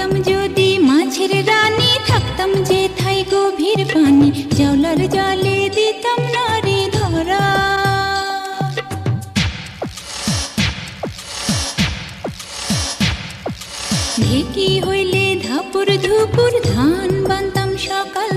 হইতাম যদি মাছের রানী, থাকতাম যে থাই গভীর পানি, জাওলার জালে দিতাম নারী ধরা। ঢেকি হইলে ধাপুর ধুপুর ধান বানতাম সকাল